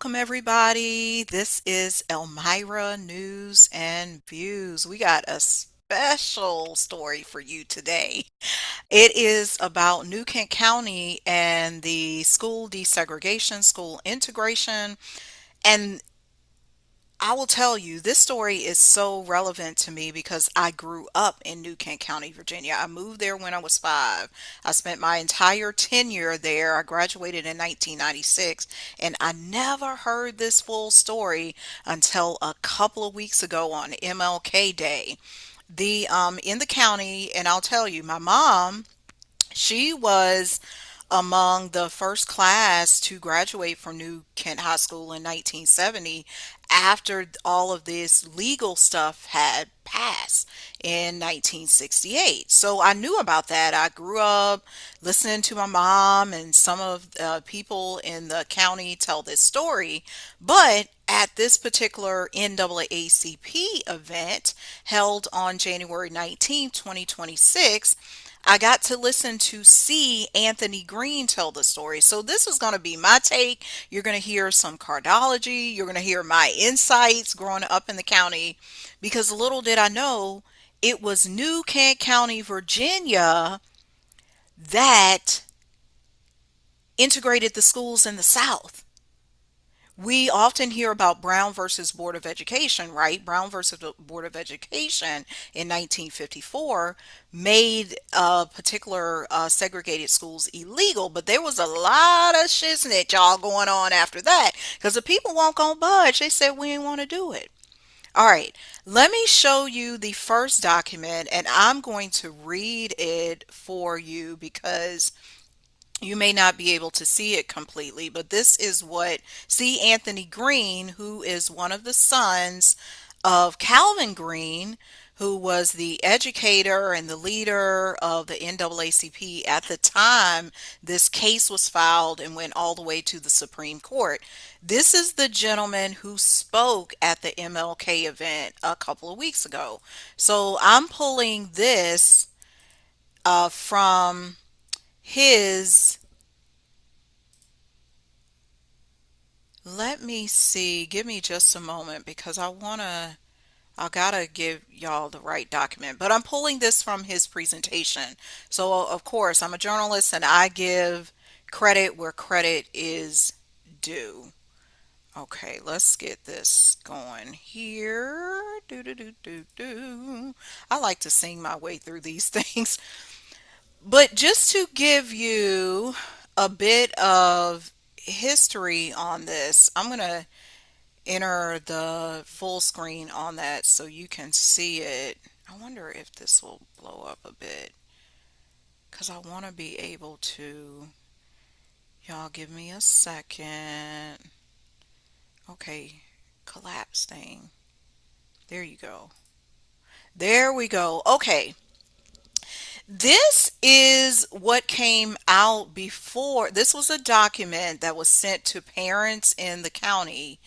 Welcome, everybody. This is Elmira News and Views. We got a special story for you today. It is about New Kent County and the school desegregation, school integration, and I will tell you, this story is so relevant to me because I grew up in New Kent County, Virginia. I moved there when I was 5. I spent my entire tenure there. I graduated in 1996, and I never heard this full story until a couple of weeks ago on MLK Day. The In the county, and I'll tell you, my mom, she was among the first class to graduate from New Kent High School in 1970 after all of this legal stuff had passed in 1968. So I knew about that. I grew up listening to my mom and some of the people in the county tell this story. But at this particular NAACP event held on January 19th, 2026, I got to listen to see Anthony Green tell the story. So this is going to be my take. You're going to hear some cardology. You're going to hear my insights growing up in the county because little did I know it was New Kent County, Virginia that integrated the schools in the South. We often hear about Brown versus Board of Education, right? Brown versus the Board of Education in 1954 made particular segregated schools illegal, but there was a lot of shiznit, y'all, going on after that because the people won't go budge. They said we didn't want to do it. All right, let me show you the first document, and I'm going to read it for you because you may not be able to see it completely, but this is what C. Anthony Green, who is one of the sons of Calvin Green, who was the educator and the leader of the NAACP at the time this case was filed and went all the way to the Supreme Court. This is the gentleman who spoke at the MLK event a couple of weeks ago. So I'm pulling this from his, let me see, give me just a moment because I gotta give y'all the right document, but I'm pulling this from his presentation. So of course I'm a journalist and I give credit where credit is due. Okay, let's get this going here. Do do do do do. I like to sing my way through these things. But just to give you a bit of history on this, I'm going to enter the full screen on that so you can see it. I wonder if this will blow up a bit because I want to be able to. Y'all give me a second. Okay, collapse thing. There you go. There we go. Okay. This is what came out before. This was a document that was sent to parents in the county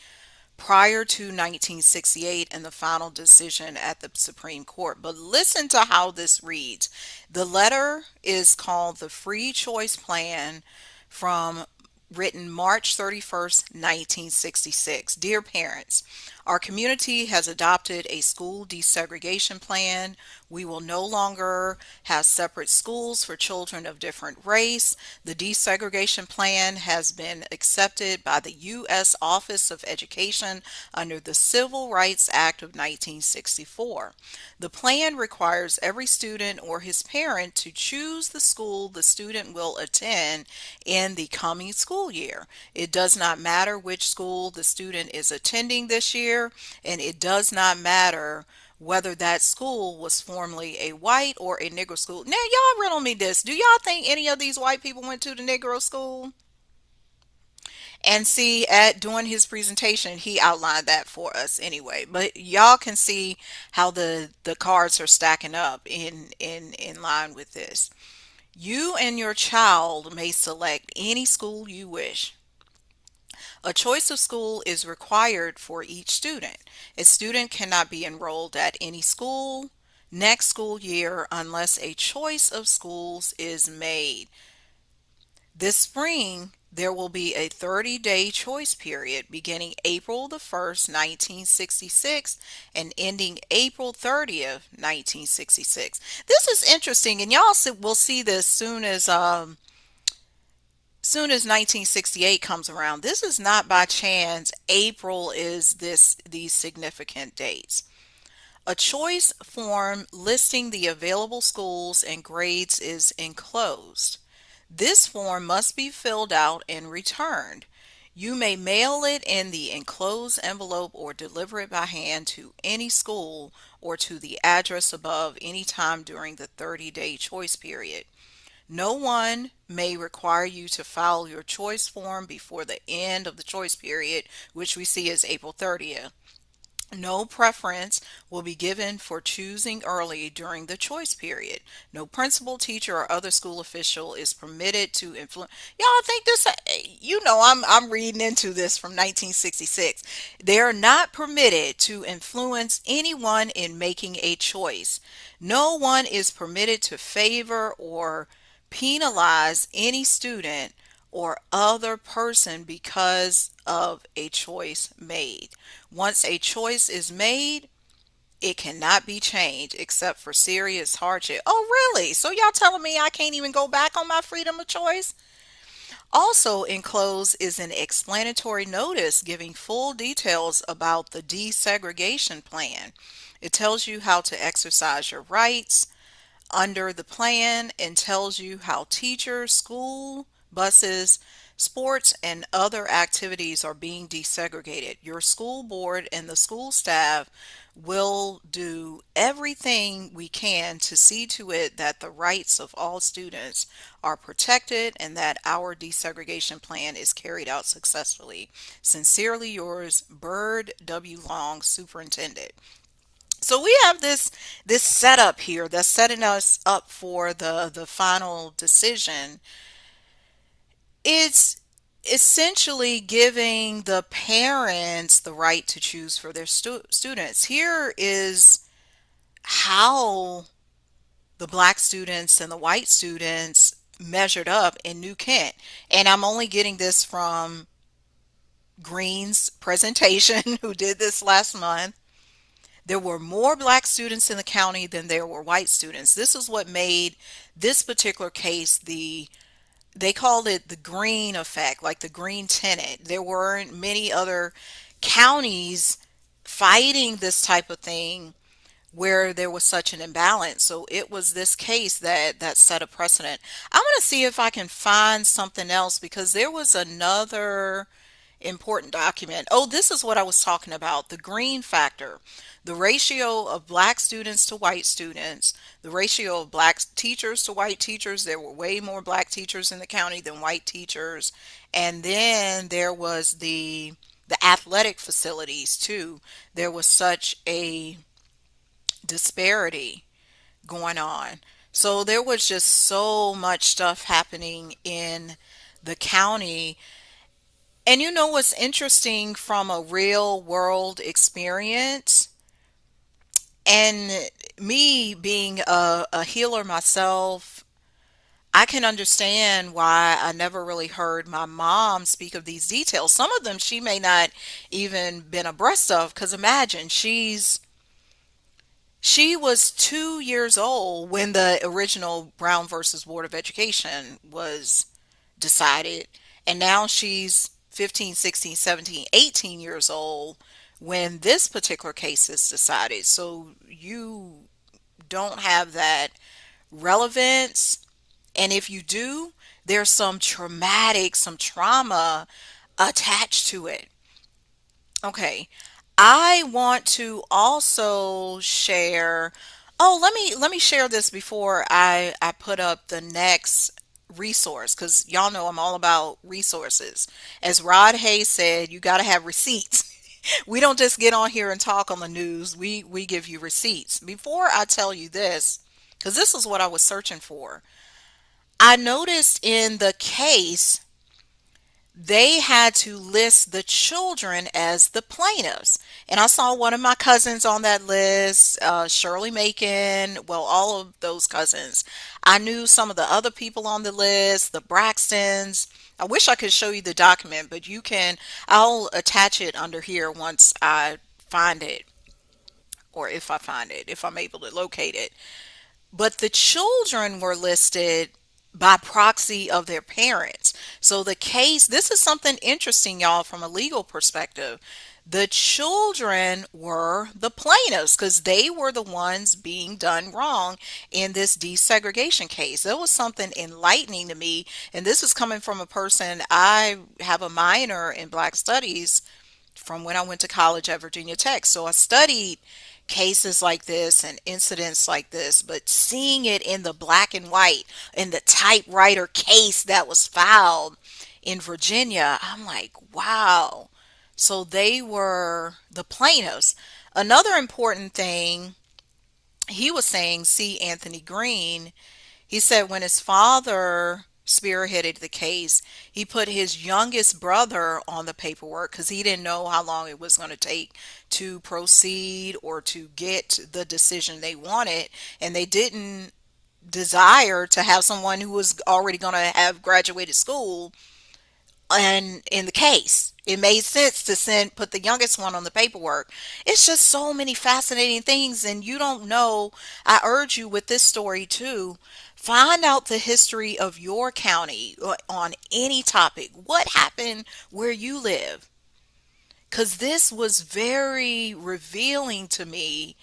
prior to 1968 and the final decision at the Supreme Court. But listen to how this reads. The letter is called the Free Choice Plan from written March 31st, 1966. Dear parents, our community has adopted a school desegregation plan. We will no longer have separate schools for children of different race. The desegregation plan has been accepted by the U.S. Office of Education under the Civil Rights Act of 1964. The plan requires every student or his parent to choose the school the student will attend in the coming school year. It does not matter which school the student is attending this year, and it does not matter whether that school was formerly a white or a Negro school. Now, y'all riddle me this. Do y'all think any of these white people went to the Negro school? And see, at during his presentation, he outlined that for us anyway. But y'all can see how the cards are stacking up in line with this. You and your child may select any school you wish. A choice of school is required for each student. A student cannot be enrolled at any school next school year unless a choice of schools is made. This spring, There will be a 30-day choice period beginning April the 1st, 1966 and ending April 30th, 1966. This is interesting, and y'all will see this soon as 1968 comes around. This is not by chance. April is these significant dates. A choice form listing the available schools and grades is enclosed. This form must be filled out and returned. You may mail it in the enclosed envelope or deliver it by hand to any school or to the address above any time during the 30-day choice period. No one may require you to file your choice form before the end of the choice period, which we see as April 30th. No preference will be given for choosing early during the choice period. No principal, teacher, or other school official is permitted to influence. Y'all think this? I'm reading into this from 1966. They are not permitted to influence anyone in making a choice. No one is permitted to favor or penalize any student or other person because of a choice made. Once a choice is made, it cannot be changed except for serious hardship. Oh, really? So y'all telling me I can't even go back on my freedom of choice? Also enclosed is an explanatory notice giving full details about the desegregation plan. It tells you how to exercise your rights under the plan and tells you how teachers, school, buses, sports, and other activities are being desegregated. Your school board and the school staff will do everything we can to see to it that the rights of all students are protected and that our desegregation plan is carried out successfully. Sincerely yours, Bird W. Long, Superintendent. So we have this setup here that's setting us up for the final decision. It's essentially giving the parents the right to choose for their students. Here is how the black students and the white students measured up in New Kent. And I'm only getting this from Green's presentation, who did this last month. There were more black students in the county than there were white students. This is what made this particular case they called it the green effect, like the green tenant. There weren't many other counties fighting this type of thing where there was such an imbalance. So it was this case that set a precedent. I'm going to see if I can find something else because there was another important document. Oh, this is what I was talking about, the green factor. The ratio of black students to white students, the ratio of black teachers to white teachers. There were way more black teachers in the county than white teachers. And then there was the athletic facilities too. There was such a disparity going on. So there was just so much stuff happening in the county. And you know what's interesting from a real world experience? And me being a healer myself, I can understand why I never really heard my mom speak of these details. Some of them she may not even been abreast of, because imagine she was 2 years old when the original Brown versus Board of Education was decided. And now she's 15, 16, 17, 18 years old when this particular case is decided. So you don't have that relevance. And if you do, there's some trauma attached to it. Okay. I want to also share. Oh, let me share this before I put up the next resource, because y'all know I'm all about resources. As Rod Hayes said, you got to have receipts. We don't just get on here and talk on the news. We give you receipts. Before I tell you this, because this is what I was searching for. I noticed in the case they had to list the children as the plaintiffs. And I saw one of my cousins on that list, Shirley Macon, well, all of those cousins. I knew some of the other people on the list, the Braxtons. I wish I could show you the document, but you can, I'll attach it under here once I find it, or if I find it, if I'm able to locate it. But the children were listed by proxy of their parents. So the case, this is something interesting, y'all, from a legal perspective. The children were the plaintiffs because they were the ones being done wrong in this desegregation case. That was something enlightening to me. And this is coming from a person, I have a minor in Black Studies from when I went to college at Virginia Tech. So I studied cases like this and incidents like this, but seeing it in the black and white in the typewriter case that was filed in Virginia, I'm like, wow. So they were the plaintiffs. Another important thing he was saying, C. Anthony Green, he said when his father spearheaded the case, he put his youngest brother on the paperwork because he didn't know how long it was going to take to proceed or to get the decision they wanted. And they didn't desire to have someone who was already going to have graduated school and in the case it made sense to put the youngest one on the paperwork. It's just so many fascinating things, and you don't know. I urge you with this story too, find out the history of your county on any topic. What happened where you live, because this was very revealing to me.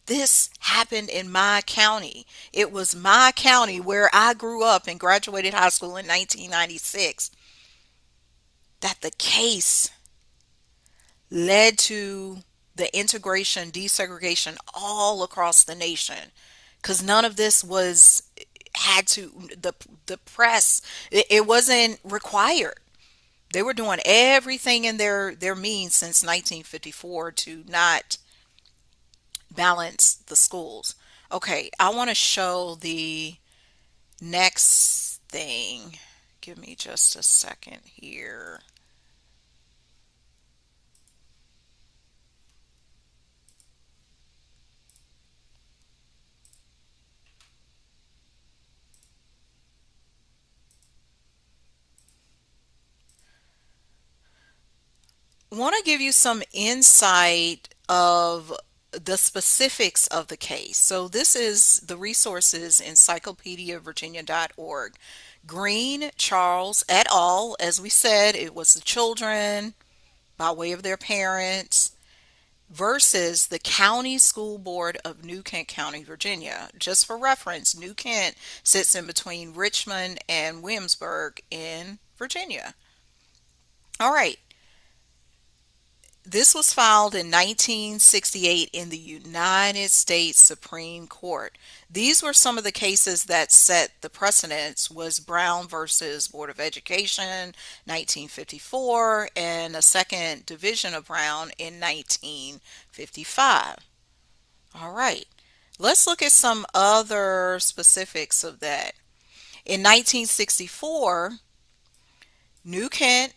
This happened in my county. It was my county where I grew up and graduated high school in 1996, that the case led to the integration, desegregation all across the nation. Because none of this was had to the press. It wasn't required. They were doing everything in their means since 1954 to not balance the schools. Okay, I want to show the next thing. Give me just a second here. Want to give you some insight of the specifics of the case. So this is the resources encyclopediavirginia.org. Green, Charles et al. As we said, it was the children by way of their parents versus the County School Board of New Kent County, Virginia. Just for reference, New Kent sits in between Richmond and Williamsburg in Virginia. All right. This was filed in 1968 in the United States Supreme Court. These were some of the cases that set the precedents. Was Brown versus Board of Education, 1954, and a second division of Brown in 1955. All right. Let's look at some other specifics of that. In 1964, New Kent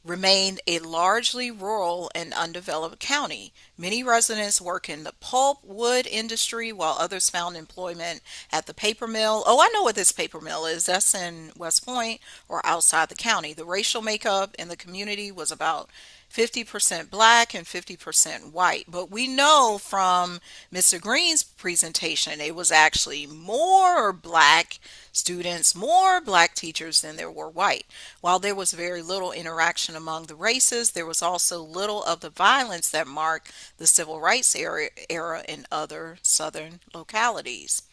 remained a largely rural and undeveloped county. Many residents work in the pulp wood industry while others found employment at the paper mill. Oh, I know what this paper mill is. That's in West Point or outside the county. The racial makeup in the community was about 50% black and 50% white. But we know from Mr. Green's presentation, it was actually more black students, more black teachers than there were white. While there was very little interaction among the races, there was also little of the violence that marked the civil rights era in other southern localities.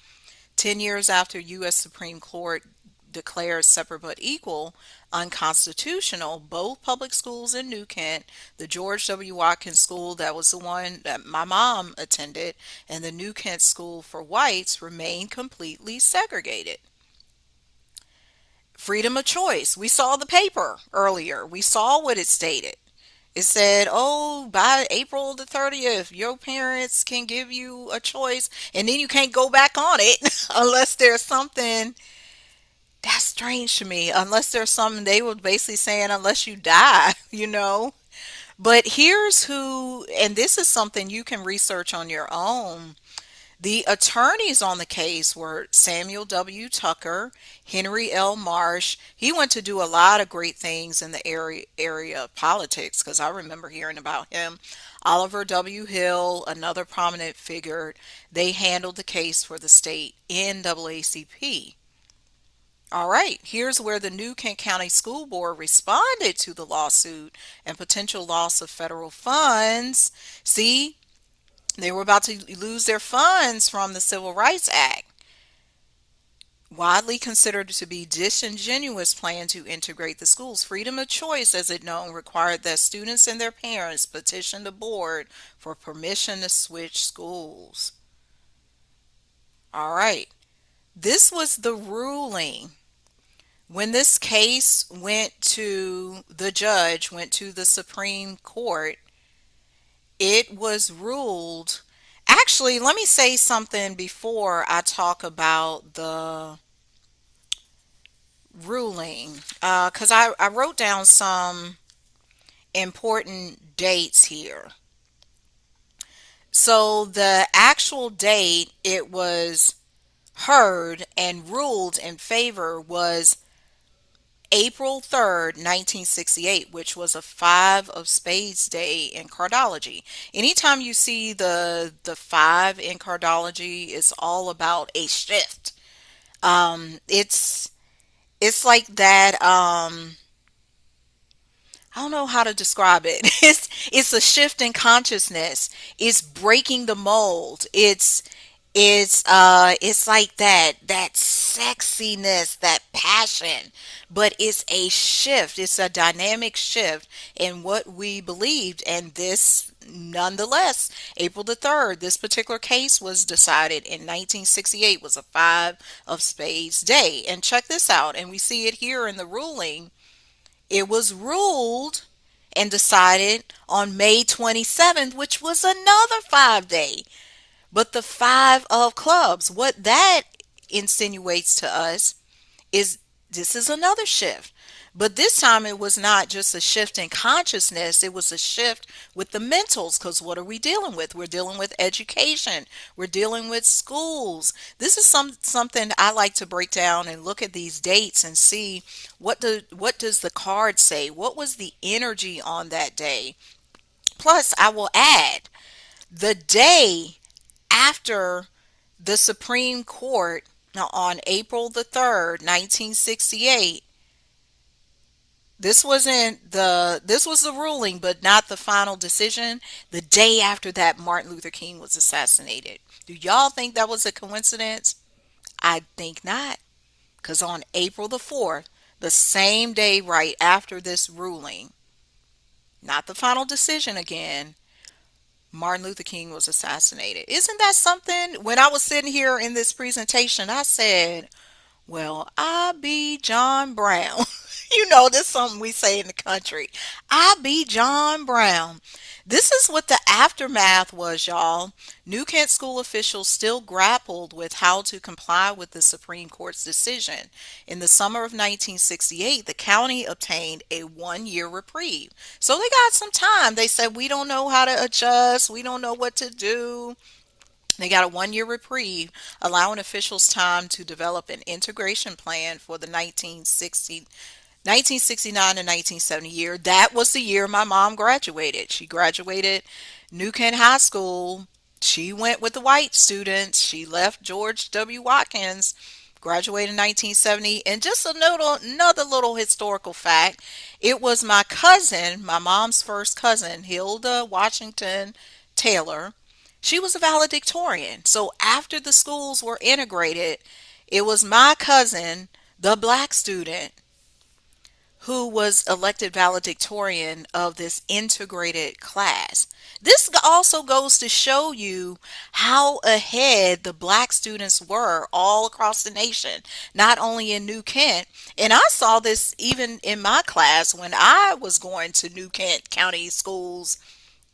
10 years after U.S. Supreme Court declared separate but equal unconstitutional, both public schools in New Kent, the George W. Watkins School, that was the one that my mom attended, and the New Kent School for Whites remained completely segregated. Freedom of choice. We saw the paper earlier. We saw what it stated. It said, oh, by April the 30th, your parents can give you a choice, and then you can't go back on it unless there's something. That's strange to me. Unless there's something, they were basically saying, unless you die, you know. But here's who, and this is something you can research on your own. The attorneys on the case were Samuel W. Tucker, Henry L. Marsh. He went to do a lot of great things in the area of politics because I remember hearing about him. Oliver W. Hill, another prominent figure, they handled the case for the state NAACP. All right, here's where the New Kent County School Board responded to the lawsuit and potential loss of federal funds. See, they were about to lose their funds from the Civil Rights Act. Widely considered to be disingenuous plan to integrate the schools. Freedom of choice, as it known, required that students and their parents petition the board for permission to switch schools. All right, this was the ruling. When this case went to the judge, went to the Supreme Court, it was ruled. Actually, let me say something before I talk about the ruling, because I wrote down some important dates here. So, the actual date it was heard and ruled in favor was April 3rd, 1968, which was a five of spades day in cardology. Anytime you see the five in cardology, it's all about a shift. It's like that. I don't know how to describe it. It's a shift in consciousness. It's breaking the mold. It's like that sexiness, that passion, but it's a shift. It's a dynamic shift in what we believed, and this nonetheless, April the 3rd, this particular case was decided in 1968, was a five of spades day. And check this out, and we see it here in the ruling. It was ruled and decided on May 27th, which was another 5 day. But the five of clubs, what that insinuates to us is this is another shift. But this time it was not just a shift in consciousness, it was a shift with the mentals. Because what are we dealing with? We're dealing with education, we're dealing with schools. This is something I like to break down and look at these dates and see what does the card say? What was the energy on that day? Plus, I will add the day after the Supreme Court, now on April the 3rd, 1968, this was the ruling but not the final decision. The day after that, Martin Luther King was assassinated. Do y'all think that was a coincidence? I think not. Because on April the 4th, the same day right after this ruling, not the final decision again, Martin Luther King was assassinated. Isn't that something? When I was sitting here in this presentation, I said, well, I be John Brown. You know, this is something we say in the country. I be John Brown. This is what the aftermath was, y'all. New Kent school officials still grappled with how to comply with the Supreme Court's decision. In the summer of 1968, the county obtained a 1 year reprieve. So they got some time. They said, we don't know how to adjust. We don't know what to do. They got a 1 year reprieve, allowing officials time to develop an integration plan for the 1969 to 1970 year. That was the year my mom graduated. She graduated New Kent High School. She went with the white students. She left George W. Watkins, graduated in 1970. And just another little historical fact, it was my cousin, my mom's first cousin, Hilda Washington Taylor. She was a valedictorian. So after the schools were integrated, it was my cousin, the black student, who was elected valedictorian of this integrated class. This also goes to show you how ahead the black students were all across the nation, not only in New Kent. And I saw this even in my class when I was going to New Kent County schools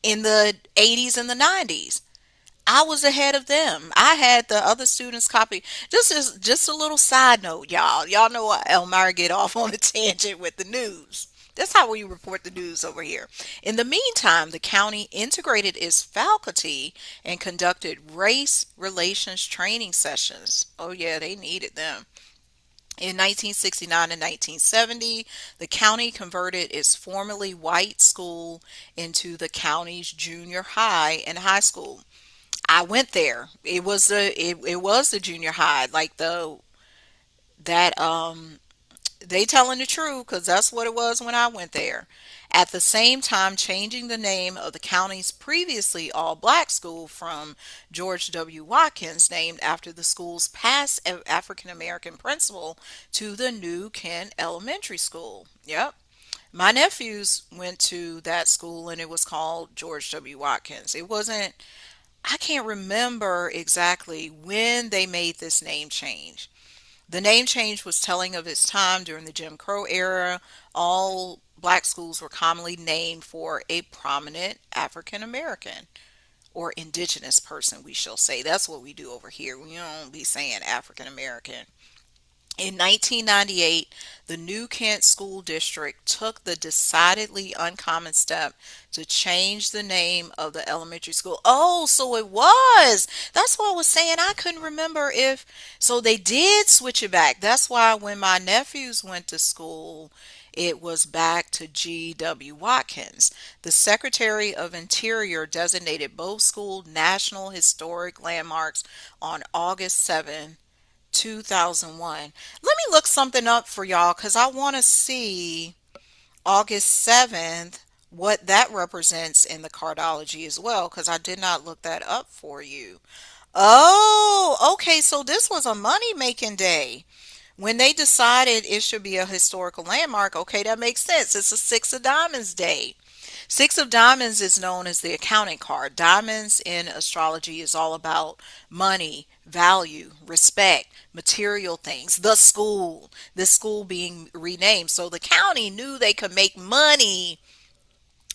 in the 80s and the 90s. I was ahead of them. I had the other students copy. This is just a little side note, y'all. Y'all know Elmira get off on a tangent with the news. That's how we report the news over here. In the meantime, the county integrated its faculty and conducted race relations training sessions. Oh, yeah, they needed them. In 1969 and 1970, the county converted its formerly white school into the county's junior high and high school. I went there. It was the junior high, like that they telling the truth because that's what it was when I went there. At the same time, changing the name of the county's previously all black school from George W. Watkins, named after the school's past African American principal, to the new Kent Elementary School. Yep. My nephews went to that school and it was called George W. Watkins. It wasn't, I can't remember exactly when they made this name change. The name change was telling of its time during the Jim Crow era. All black schools were commonly named for a prominent African American or indigenous person, we shall say. That's what we do over here. We don't be saying African American. In 1998, the New Kent School District took the decidedly uncommon step to change the name of the elementary school. Oh, so it was. That's what I was saying. I couldn't remember if. So they did switch it back. That's why when my nephews went to school, it was back to G.W. Watkins. The Secretary of Interior designated both school National Historic Landmarks on August 7, 2001. Let me look something up for y'all because I want to see August 7th, what that represents in the cardology as well, because I did not look that up for you. Oh, okay, so this was a money making day. When they decided it should be a historical landmark, okay, that makes sense. It's a Six of Diamonds day. Six of Diamonds is known as the accounting card. Diamonds in astrology is all about money, value, respect, material things. The school being renamed. So the county knew they could make money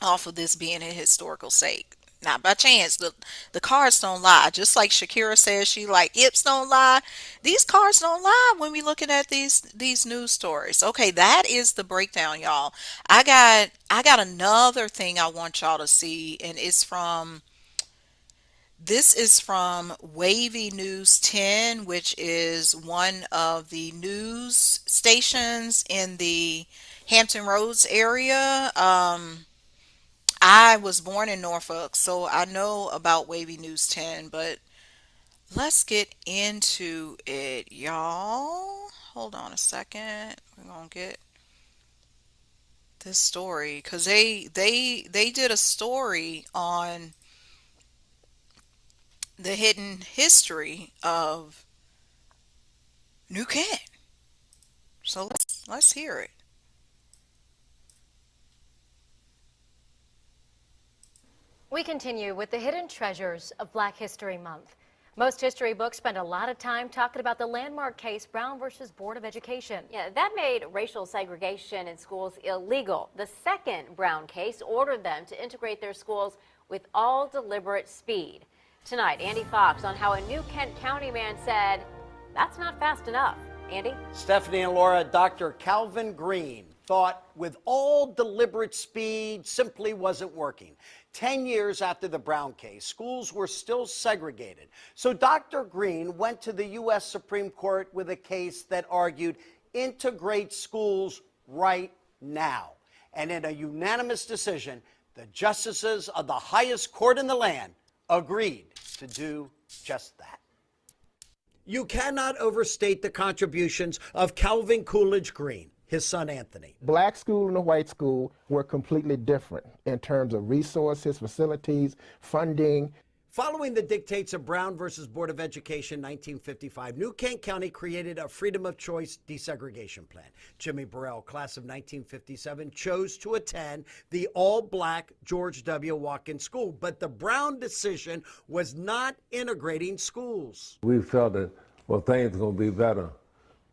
off of this being a historical sake. Not by chance. The cards don't lie. Just like Shakira says she like hips don't lie. These cards don't lie when we looking at these news stories. Okay, that is the breakdown, y'all. I got another thing I want y'all to see, and this is from Wavy News 10, which is one of the news stations in the Hampton Roads area. I was born in Norfolk, so I know about Wavy News 10, but let's get into it, y'all. Hold on a second. We're gonna get this story because they did a story on the hidden history of New Kent. So let's hear it. We continue with the hidden treasures of Black History Month. Most history books spend a lot of time talking about the landmark case Brown versus Board of Education. Yeah, that made racial segregation in schools illegal. The second Brown case ordered them to integrate their schools with all deliberate speed. Tonight, Andy Fox on how a new Kent County man said, that's not fast enough. Andy? Stephanie and Laura, Dr. Calvin Green thought with all deliberate speed simply wasn't working. 10 years after the Brown case, schools were still segregated. So Dr. Green went to the U.S. Supreme Court with a case that argued integrate schools right now. And in a unanimous decision, the justices of the highest court in the land agreed to do just that. You cannot overstate the contributions of Calvin Coolidge Green, his son Anthony. Black school and the white school were completely different in terms of resources, facilities, funding. Following the dictates of Brown versus Board of Education 1955, New Kent County created a freedom of choice desegregation plan. Jimmy Burrell, class of 1957, chose to attend the all-black George W. Watkins School, but the Brown decision was not integrating schools. We felt that, well, things were going to be better.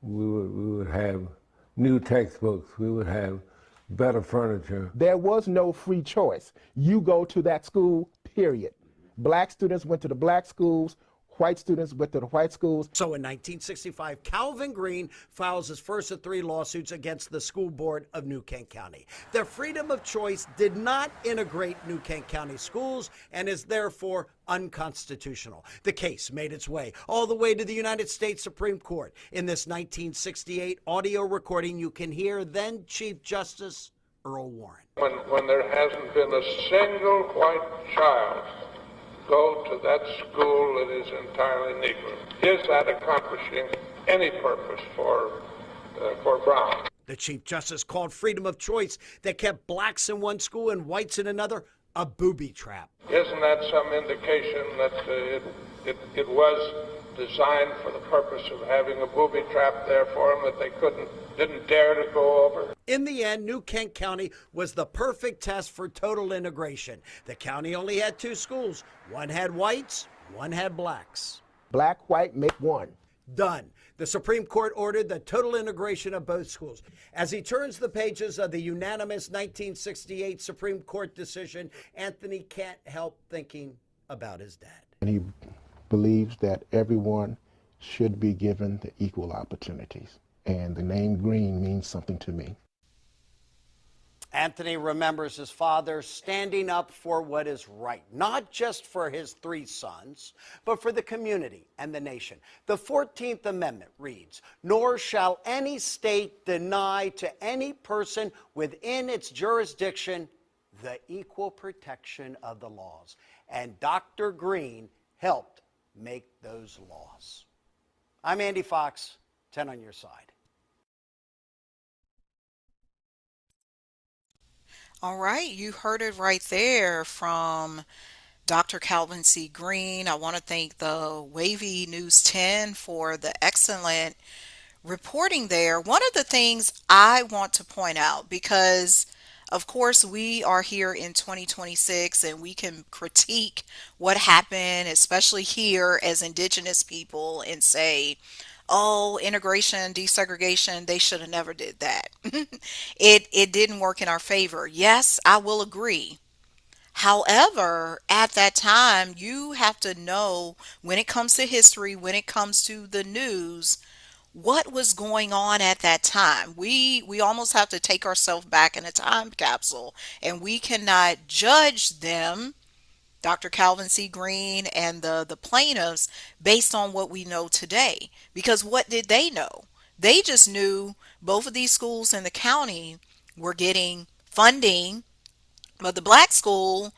We would have new textbooks. We would have better furniture. There was no free choice. You go to that school, period. Black students went to the black schools, white students went to the white schools. So in 1965, Calvin Green files his first of 3 lawsuits against the school board of New Kent County. The freedom of choice did not integrate New Kent County schools and is therefore unconstitutional. The case made its way all the way to the United States Supreme Court. In this 1968 audio recording, you can hear then Chief Justice Earl Warren. When there hasn't been a single white child go to that school that is entirely Negro, is that accomplishing any purpose for Brown? The Chief Justice called freedom of choice that kept blacks in one school and whites in another a booby trap. Isn't that some indication that it was designed for the purpose of having a booby trap there for them that they didn't dare to go over? In the end, New Kent County was the perfect test for total integration. The county only had 2 schools. One had whites, one had blacks. Black, white, make one. Done. The Supreme Court ordered the total integration of both schools. As he turns the pages of the unanimous 1968 Supreme Court decision, Anthony can't help thinking about his dad. And he believes that everyone should be given the equal opportunities. And the name Green means something to me. Anthony remembers his father standing up for what is right, not just for his 3 sons, but for the community and the nation. The 14th Amendment reads, "Nor shall any state deny to any person within its jurisdiction the equal protection of the laws." And Dr. Green helped make those laws. I'm Andy Fox, 10 on your side. All right, you heard it right there from Dr. Calvin C. Green. I want to thank the Wavy News 10 for the excellent reporting there. One of the things I want to point out, because of course we are here in 2026 and we can critique what happened, especially here as indigenous people, and say, oh, integration, desegregation, they should have never did that. It didn't work in our favor. Yes, I will agree. However, at that time, you have to know, when it comes to history, when it comes to the news, what was going on at that time. We almost have to take ourselves back in a time capsule, and we cannot judge them, Dr. Calvin C. Green and the plaintiffs, based on what we know today. Because what did they know? They just knew both of these schools in the county were getting funding, but the black school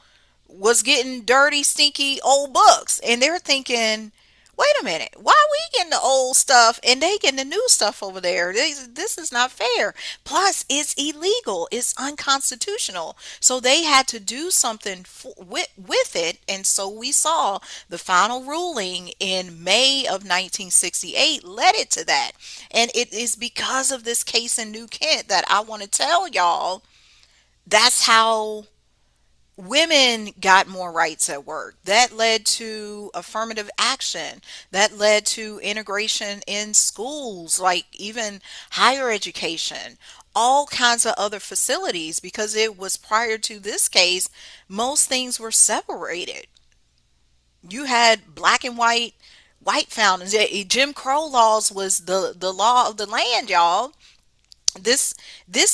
was getting dirty, stinky old books. And they're thinking, wait a minute, why are we getting the old stuff and they getting the new stuff over there? This is not fair. Plus, it's illegal. It's unconstitutional. So they had to do something with it. And so we saw the final ruling in May of 1968 led it to that. And it is because of this case in New Kent that I want to tell y'all, that's how women got more rights at work. That led to affirmative action. That led to integration in schools, like even higher education, all kinds of other facilities, because it was prior to this case, most things were separated. You had black and white fountains. Jim Crow laws was the law of the land, y'all. This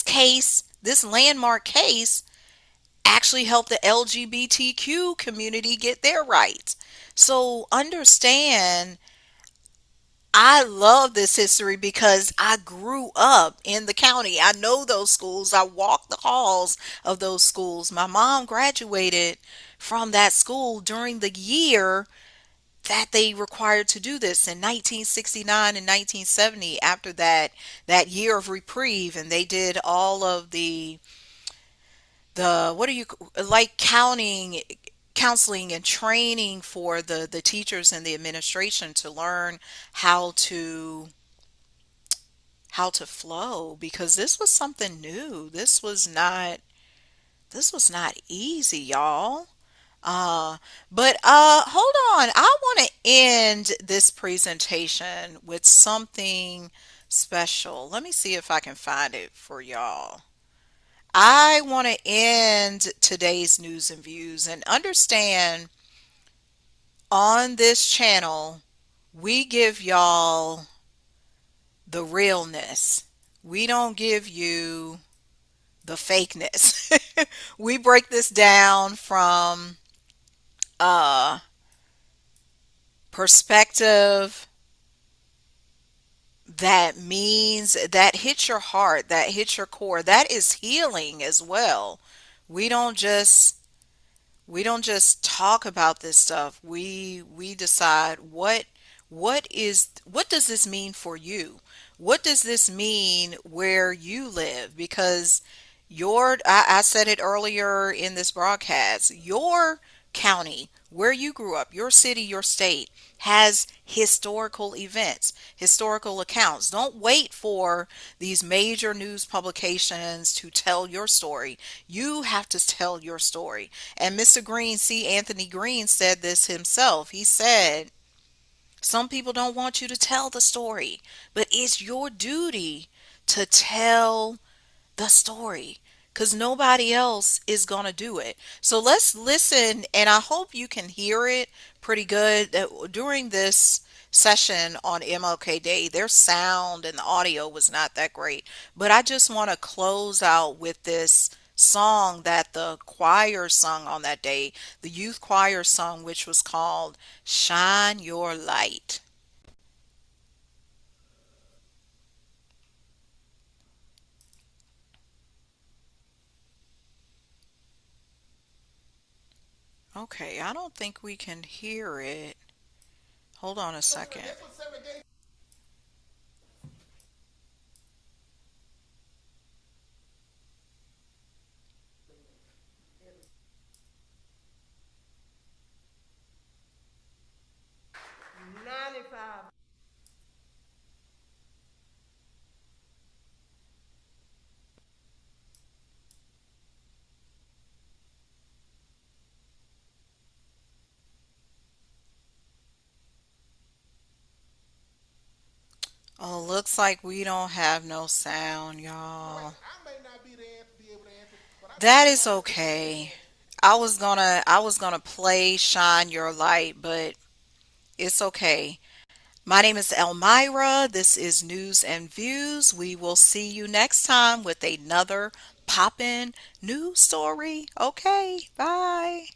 case, this landmark case, actually help the LGBTQ community get their rights. So understand, I love this history because I grew up in the county. I know those schools. I walked the halls of those schools. My mom graduated from that school during the year that they required to do this in 1969 and 1970, after that year of reprieve, and they did all of the what are you like counseling and training for the teachers and the administration to learn how to flow, because this was something new. This was not easy, y'all. But hold on, I want to end this presentation with something special. Let me see if I can find it for y'all. I want to end today's news and views and understand On this channel, we give y'all the realness. We don't give you the fakeness. We break this down from a perspective that hits your heart, that hits your core. That is healing as well. We don't just we don't just talk about this stuff. We decide what does this mean for you? What does this mean where you live? Because I said it earlier in this broadcast, your county, where you grew up, your city, your state has historical events, historical accounts. Don't wait for these major news publications to tell your story. You have to tell your story. And Mr. Green, C. Anthony Green, said this himself. He said, some people don't want you to tell the story, but it's your duty to tell the story because nobody else is going to do it. So let's listen, and I hope you can hear it pretty good. During this session on MLK Day, their sound and the audio was not that great. But I just want to close out with this song that the choir sung on that day, the youth choir song, which was called Shine Your Light. Okay, I don't think we can hear it. Hold on a second. Oh, looks like we don't have no sound, y'all. That is okay. I was gonna play Shine Your Light, but it's okay. My name is Elmira. This is News and Views. We will see you next time with another poppin' news story. Okay, bye.